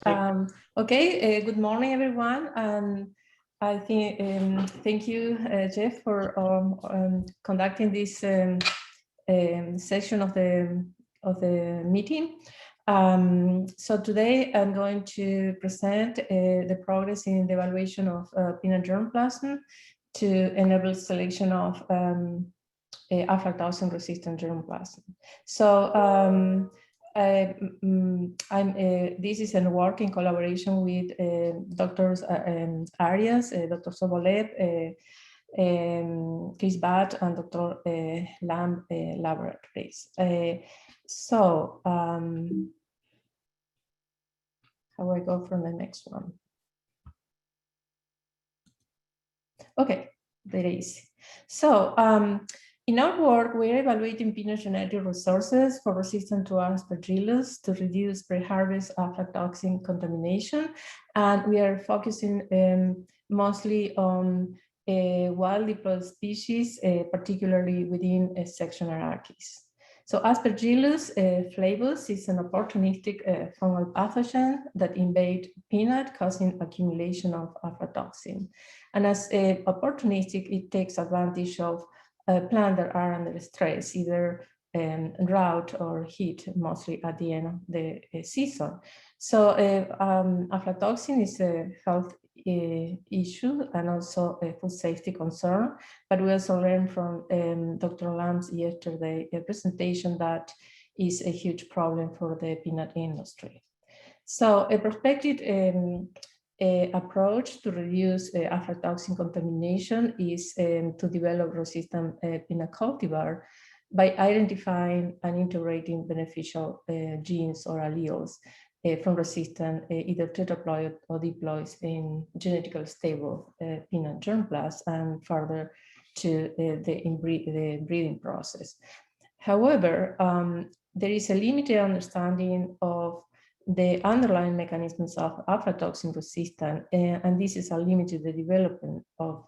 Okay, good morning, everyone. I think thank you, Jeff, for conducting this session of the meeting. So today I'm going to present the progress in the evaluation of peanut germplasm to enable selection of aflatoxin resistant germplasm. So this is a work in collaboration with doctors Arias, Dr. Sobolev, Chris Batt, and Dr. Lamb laboratories. So how do I go from the next one? Okay, very easy. So in our work, we're evaluating peanut genetic resources for resistance to Aspergillus to reduce pre-harvest aflatoxin contamination. And we are focusing mostly on wild diploid species, particularly within section Arachis. So Aspergillus flavus is an opportunistic fungal pathogen that invade peanut, causing accumulation of aflatoxin. And as opportunistic, it takes advantage of plants that are under stress, either drought or heat, mostly at the end of the season. So aflatoxin is a health issue and also a food safety concern. But we also learned from Dr. Lamb's yesterday presentation that is a huge problem for the peanut industry. So a prospective approach to reduce aflatoxin contamination is to develop resistant peanut cultivar by identifying and integrating beneficial genes or alleles from resistant either tetraploid or diploids in genetically stable peanut germplasm and further to the breeding process. However, there is a limited understanding of the underlying mechanisms of aflatoxin resistance, and this is a limited the development of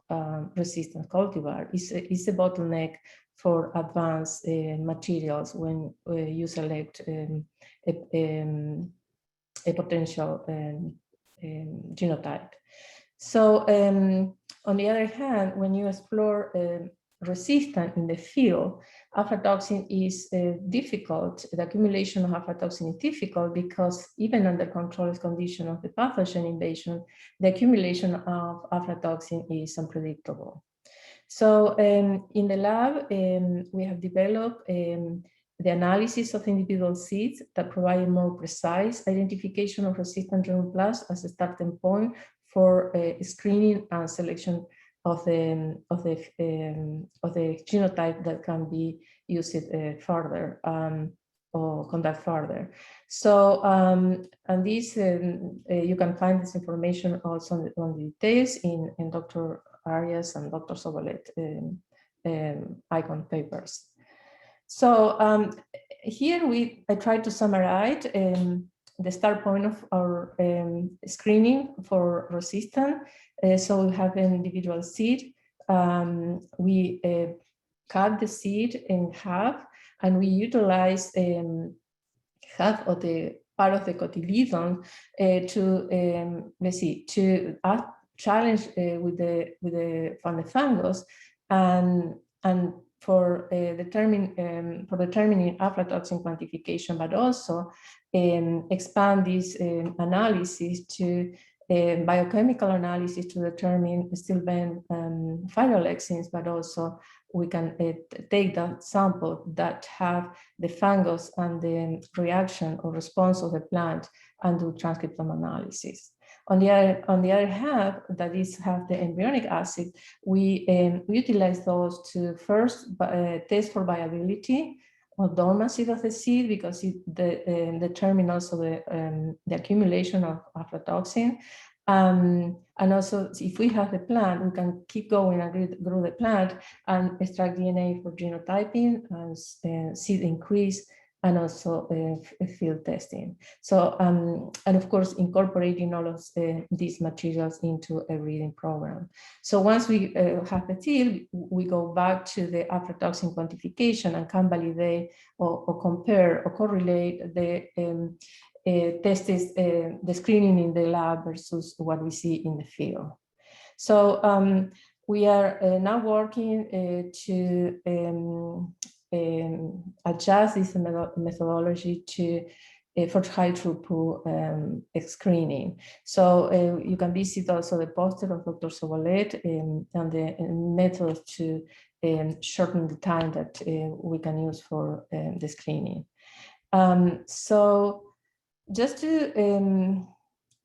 resistant cultivar. It's a bottleneck for advanced materials when you select a potential genotype. So on the other hand, when you explore resistance in the field, aflatoxin is difficult. The accumulation of aflatoxin is difficult because even under controlled condition of the pathogen invasion, the accumulation of aflatoxin is unpredictable. So in the lab, we have developed the analysis of individual seeds that provide a more precise identification of resistant germplasm as a starting point for screening and selection of the genotype that can be used further or conduct further. So and this you can find this information also on the details in Dr. Arias and Dr. Sobolev icon papers. So here I try to summarize the start point of our screening for resistance. So we have an individual seed. We cut the seed in half, and we utilize half of the part of the cotyledon to let's see, to challenge with the fungus and for determining aflatoxin quantification, but also expand this analysis to biochemical analysis to determine still then phytolexins, but also we can take that sample that have the fungus and the reaction or response of the plant and do transcriptome analysis. On the other hand, that is have the embryonic acid, we utilize those to first test for viability or dormancy of the seed, because it determines also the accumulation of aflatoxin. And also, if we have the plant, we can keep going and grow the plant and extract DNA for genotyping and seed increase, and also field testing. So, and of course, incorporating all of these materials into a breeding program. So once we have the field, we go back to the aflatoxin quantification and can validate or compare or correlate the tested the screening in the lab versus what we see in the field. So we are now working to adjust this methodology to for high throughput screening. So you can visit also the poster of Dr. Sobolet and the methods to shorten the time that we can use for the screening. So just to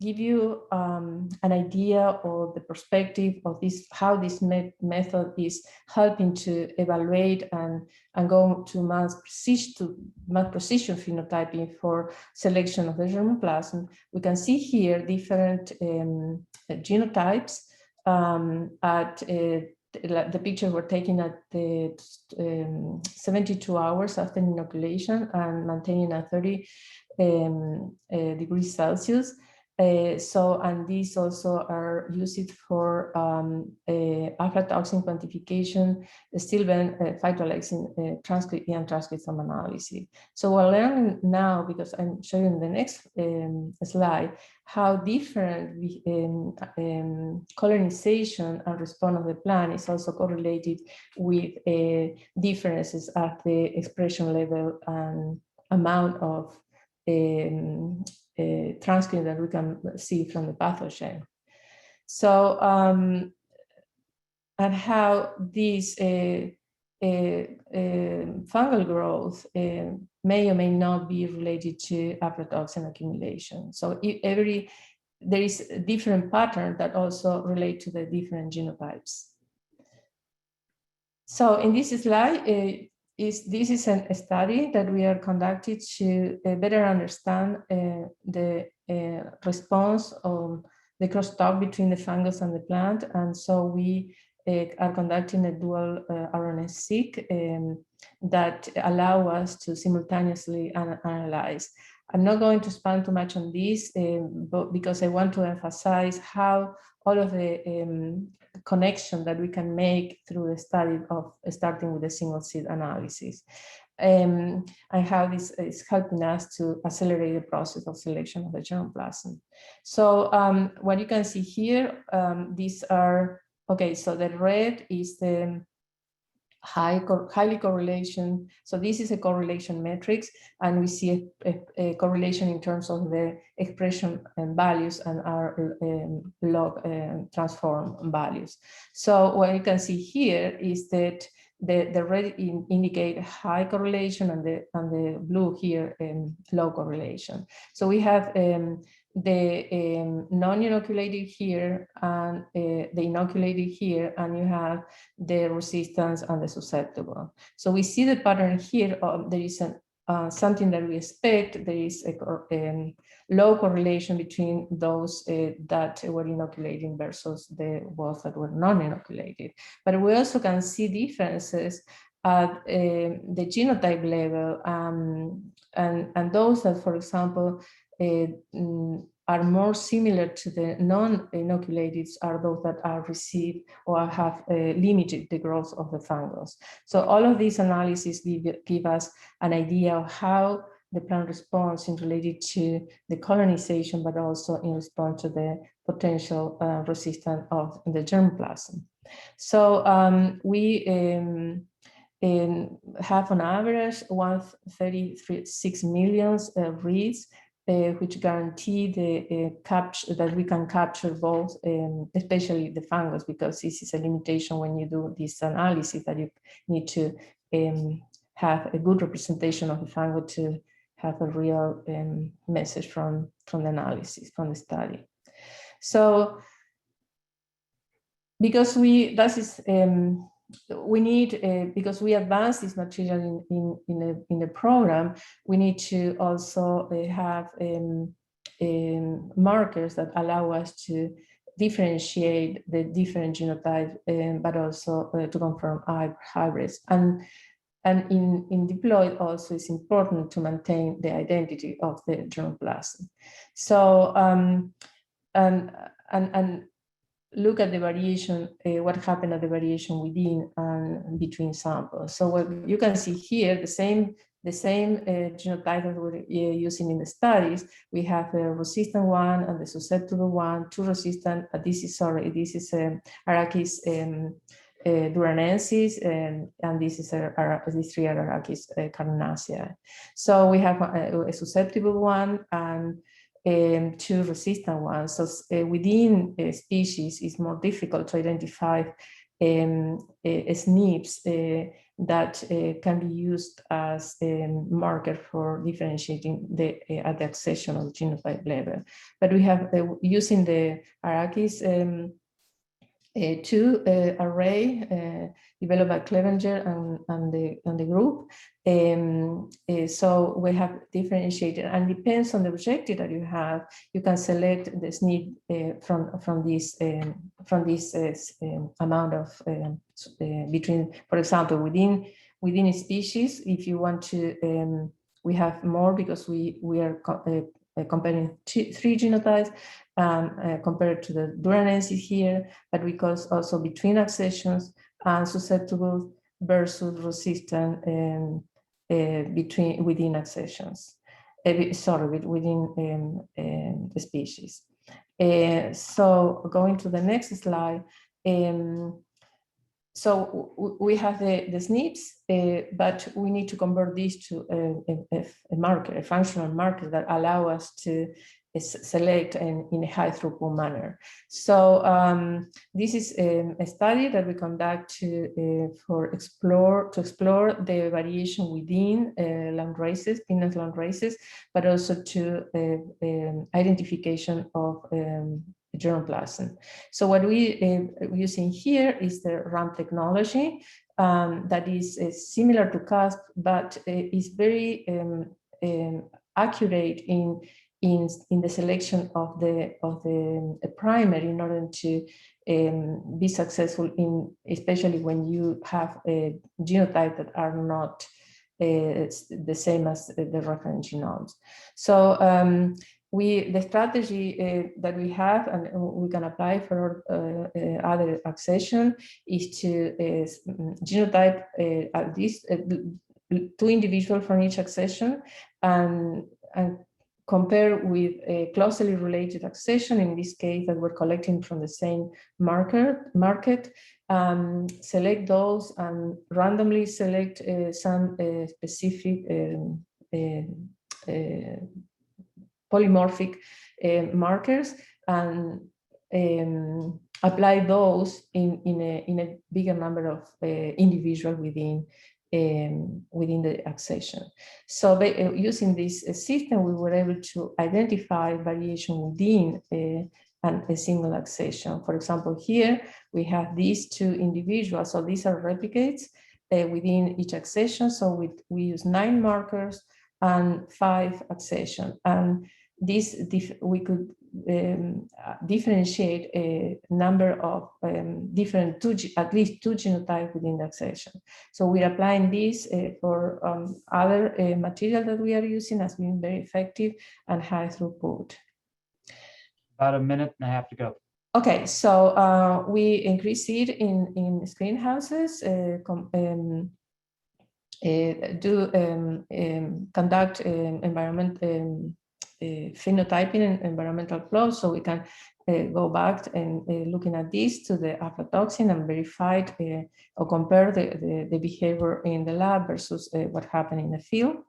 give you an idea of the perspective of this, how this method is helping to evaluate and go to mass precision phenotyping for selection of the germplasm, we can see here different genotypes at the picture were taken at the 72 hours after inoculation and maintaining at 30 degrees Celsius. And these also are used for aflatoxin quantification, still then phytoalexin transcriptome transcriptome analysis. So we're learning now, because I'm showing in the next slide, how different colonization and response of the plant is also correlated with differences at the expression level and amount of transcript that we can see from the pathogen. So, and how this fungal growth may or may not be related to aflatoxin accumulation. So there is a different pattern that also relate to the different genotypes. So in this slide, this is a study that we are conducting to better understand the response of the crosstalk between the fungus and the plant. And so we are conducting a dual RNA-seq that allow us to simultaneously analyze. I'm not going to spend too much on this, but because I want to emphasize how all of the connection that we can make through the study of starting with a single seed analysis. And how this is helping us to accelerate the process of selection of the germplasm. So what you can see here, these are, okay, so the red is the highly correlation. So this is a correlation matrix, and we see a correlation in terms of the expression and values and our log transform values. So what you can see here is that the red indicate high correlation and the blue here low correlation. So we have the non-inoculated here and the inoculated here, and you have the resistance and the susceptible. So we see the pattern here. There is something that we expect. There is a low correlation between those that were inoculating versus the ones that were non-inoculated. But we also can see differences at the genotype level, and those that, for example, are more similar to the non-inoculated are those that are received or have limited the growth of the fungus. So all of these analyses give us an idea of how the plant responds in related to the colonization, but also in response to the potential resistance of the germplasm. So we have on average 136 million reads, which guarantee the capture that we can capture both, especially the fungus, because this is a limitation when you do this analysis, that you need to have a good representation of the fungus to have a real message from the analysis, from the study. So because we need, because we advance this material in the program, we need to also have markers that allow us to differentiate the different genotypes, but also to confirm hybrids. And in diploid also it's important to maintain the identity of the germplasm. So and look at the variation, what happened at the variation within and between samples. So what you can see here, the same the same genotype that we're using in the studies. We have the resistant one and the susceptible one, two resistant, this is Arachis duranensis, and this is these three are Arachis carnacea. So we have a susceptible one and two resistant ones. So within a species, it's more difficult to identify SNPs that can be used as a marker for differentiating at the accession of genotype level. But we have, using the Arachis 2 array developed by Clevenger and the group. So we have differentiated, and depends on the objective that you have. You can select the SNP from this amount of between, for example, within a species. If you want to, we have more because we are comparing three genotypes compared to the duranensis here, but because also between accessions and susceptible versus resistant within accessions. Within the species. So going to the next slide. So we have the SNPs, but we need to convert these to a marker, a functional marker that allow us to select in a high throughput manner. So this is a study that we conduct to explore the variation within landraces, peanut landraces, but also to identification of germplasm. So what we using here is the RAM technology that is similar to CASP, but is very accurate in the selection of the primer in order to be successful especially when you have a genotype that are not the same as the reference genomes. So the strategy that we have and we can apply for other accession is to genotype at least 2 individuals from each accession and compare with a closely related accession, in this case that we're collecting from the same market, select those and randomly select some specific polymorphic markers and apply those in a bigger number of individuals within the accession. So using this system, we were able to identify variation within a single accession. For example, here we have these 2 individuals. So these are replicates within each accession. So we use 9 markers and 5 accessions. And this we could differentiate a number of different at least 2 genotypes within the accession. So we're applying this for other material that we are using as being very effective and high throughput. About 1.5 minutes to go. Okay, so we increase seed in greenhouses, conduct environment phenotyping and environmental flow, so we can go back and looking at this to the aflatoxin and verify or compare the behavior in the lab versus what happened in the field.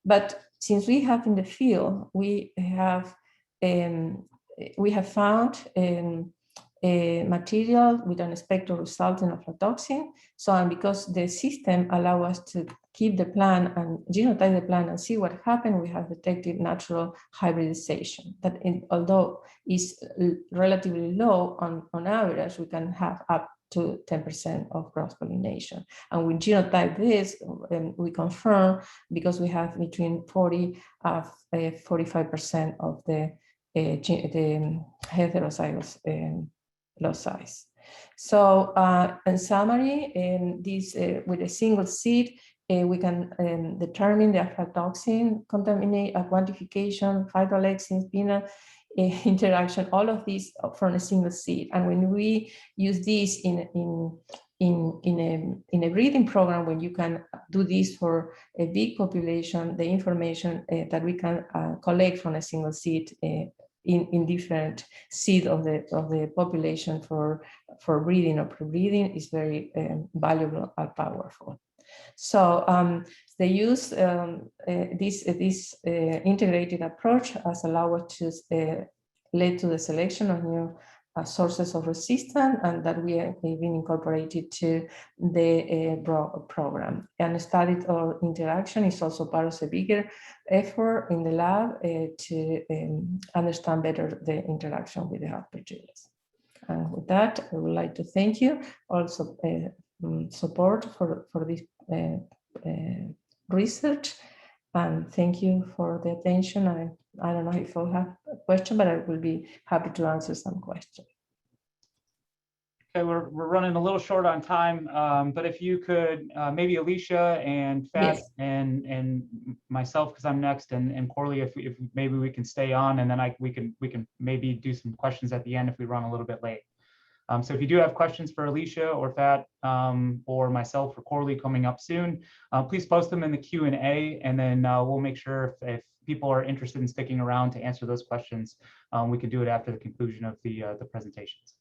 But since we have in the field, we have found a material with unexpected result in aflatoxin. So, and because the system allows us to keep the plant and genotype the plant and see what happened, we have detected natural hybridization that although is relatively low on average, we can have up to 10% of cross-pollination. And we genotype this, we confirm, because we have between 40 and 45% of the heterozygous loci. So in summary, this with a single seed, we can determine the aflatoxin quantification, phytolexins, peanut interaction, all of these from a single seed. And when we use this in in a breeding program, when you can do this for a big population, the information that we can collect from a single seed in different seed of the population for breeding or pre-breeding is very valuable and powerful. So they use this integrated approach has allowed us to lead to the selection of new sources of resistance, and that we have been incorporated to the program. And studied our interaction is also part of a bigger effort in the lab to understand better the interaction with the Aspergillus. And with that, I would like to thank you also support for this research, and thank you for the attention. I don't know if I'll have a question, but I will be happy to answer some questions. Okay, we're running a little short on time, but if you could, maybe Alicia and Fat, Yes. and myself, because I'm next, and Corley, if maybe we can stay on, and then we can maybe do some questions at the end if we run a little bit late. So if you do have questions for Alicia or Fat, or myself or Corley coming up soon, please post them in the Q&A, and then we'll make sure if people are interested in sticking around to answer those questions, we can do it after the conclusion of the presentations.